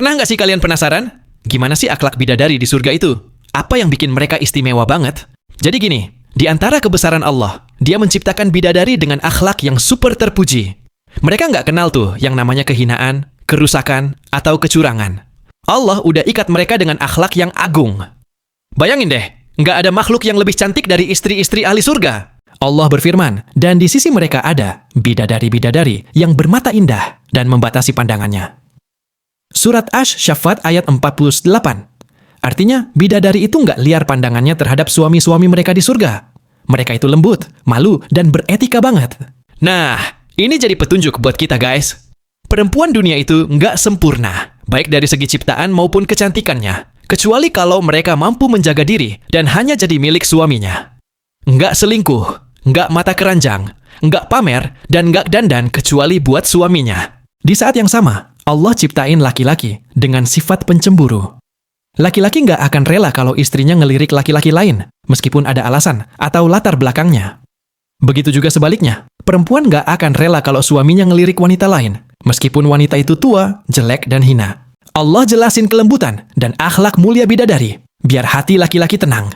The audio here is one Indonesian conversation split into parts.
Pernah nggak sih kalian penasaran? Gimana sih akhlak bidadari di surga itu? Apa yang bikin mereka istimewa banget? Jadi gini, di antara kebesaran Allah, Dia menciptakan bidadari dengan akhlak yang super terpuji. Mereka nggak kenal tuh yang namanya kehinaan, kerusakan, atau kecurangan. Allah udah ikat mereka dengan akhlak yang agung. Bayangin deh, nggak ada makhluk yang lebih cantik dari istri-istri ahli surga. Allah berfirman, dan di sisi mereka ada bidadari-bidadari yang bermata indah dan membatasi pandangannya. Surat Asy-Syaffat ayat 48. Artinya, bidadari itu nggak liar pandangannya terhadap suami-suami mereka di surga. Mereka itu lembut, malu, dan beretika banget. Nah, ini jadi petunjuk buat kita guys. Perempuan dunia itu nggak sempurna, baik dari segi ciptaan maupun kecantikannya, kecuali kalau mereka mampu menjaga diri dan hanya jadi milik suaminya. Nggak selingkuh, nggak mata keranjang, nggak pamer, dan nggak dandan kecuali buat suaminya. Di saat yang sama, Allah ciptain laki-laki dengan sifat pencemburu. Laki-laki nggak akan rela kalau istrinya ngelirik laki-laki lain, meskipun ada alasan atau latar belakangnya. Begitu juga sebaliknya, perempuan nggak akan rela kalau suaminya ngelirik wanita lain, meskipun wanita itu tua, jelek, dan hina. Allah jelasin kelembutan dan akhlak mulia bidadari, biar hati laki-laki tenang.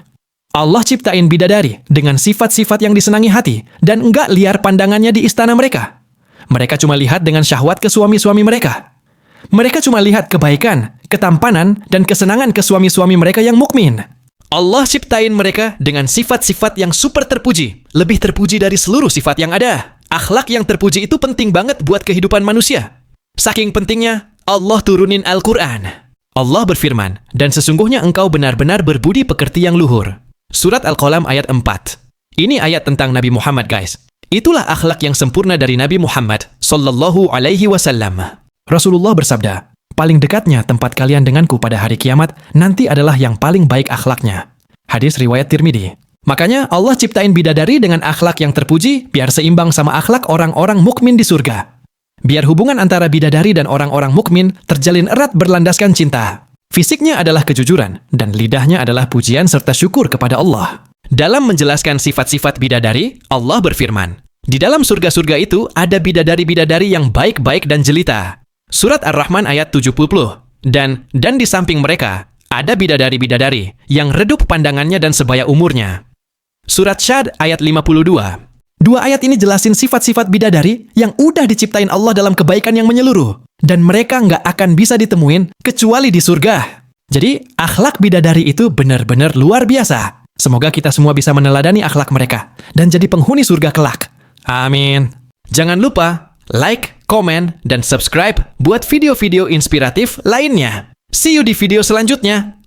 Allah ciptain bidadari dengan sifat-sifat yang disenangi hati dan nggak liar pandangannya di istana mereka. Mereka cuma lihat dengan syahwat ke suami-suami mereka. Mereka cuma lihat kebaikan, ketampanan, dan kesenangan ke suami-suami mereka yang mukmin. Allah ciptain mereka dengan sifat-sifat yang super terpuji, lebih terpuji dari seluruh sifat yang ada. Akhlak yang terpuji itu penting banget buat kehidupan manusia. Saking pentingnya, Allah turunin Al-Quran. Allah berfirman, dan sesungguhnya engkau benar-benar berbudi pekerti yang luhur. Surat Al-Qalam ayat 4. Ini ayat tentang Nabi Muhammad guys. Itulah akhlak yang sempurna dari Nabi Muhammad sallallahu alaihi wasallam. Rasulullah bersabda, paling dekatnya tempat kalian denganku pada hari kiamat nanti adalah yang paling baik akhlaknya. Hadis riwayat Tirmidzi. Makanya Allah ciptain bidadari dengan akhlak yang terpuji biar seimbang sama akhlak orang-orang mukmin di surga. Biar hubungan antara bidadari dan orang-orang mukmin terjalin erat berlandaskan cinta. Fisiknya adalah kejujuran dan lidahnya adalah pujian serta syukur kepada Allah. Dalam menjelaskan sifat-sifat bidadari, Allah berfirman, di dalam surga-surga itu ada bidadari-bidadari yang baik-baik dan jelita. Surat Ar-Rahman ayat 70. Dan di samping mereka, ada bidadari-bidadari yang redup pandangannya dan sebaya umurnya. Surat Syad ayat 52. Dua ayat ini jelasin sifat-sifat bidadari yang udah diciptain Allah dalam kebaikan yang menyeluruh. Dan mereka nggak akan bisa ditemuin kecuali di surga. Jadi, akhlak bidadari itu benar-benar luar biasa. Semoga kita semua bisa meneladani akhlak mereka dan jadi penghuni surga kelak. Amin. Jangan lupa like, komen, dan subscribe buat video-video inspiratif lainnya. See you di video selanjutnya.